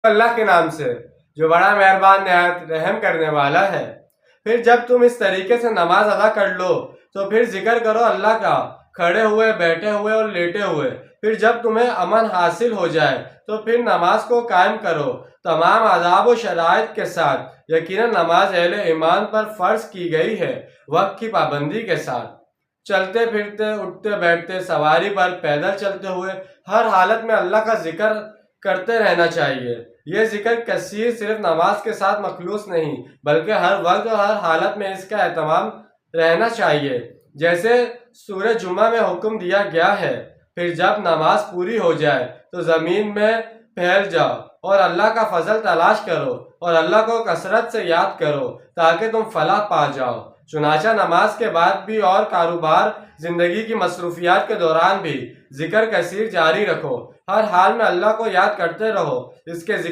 اللہ کے نام سے جو بڑا مہربان نہایت رحم کرنے والا ہے۔ پھر جب تم اس طریقے سے نماز ادا کر لو تو پھر ذکر کرو اللہ کا، کھڑے ہوئے، بیٹھے ہوئے اور لیٹے ہوئے۔ پھر جب تمہیں امن حاصل ہو جائے تو پھر نماز کو قائم کرو تمام آداب و شرائط کے ساتھ۔ یقیناً نماز اہل ایمان پر فرض کی گئی ہے وقت کی پابندی کے ساتھ۔ چلتے پھرتے، اٹھتے بیٹھتے، سواری پر، پیدل چلتے ہوئے، ہر حالت میں اللہ کا ذکر کرتے رہنا چاہیے۔ یہ ذکر کثیر صرف نماز کے ساتھ مخلوص نہیں بلکہ ہر وقت اور ہر حالت میں اس کا اہتمام رہنا چاہیے، جیسے سورہ جمعہ میں حکم دیا گیا ہے۔ پھر جب نماز پوری ہو جائے تو زمین میں پھیل جاؤ اور اللہ کا فضل تلاش کرو اور اللہ کو کثرت سے یاد کرو تاکہ تم فلاح پا جاؤ۔ چنانچہ نماز کے بعد بھی اور کاروبار، زندگی کی مصروفیات کے دوران بھی ذکر کثیر جاری رکھو۔ ہر حال میں اللہ کو یاد کرتے رہو، اس کے ذکر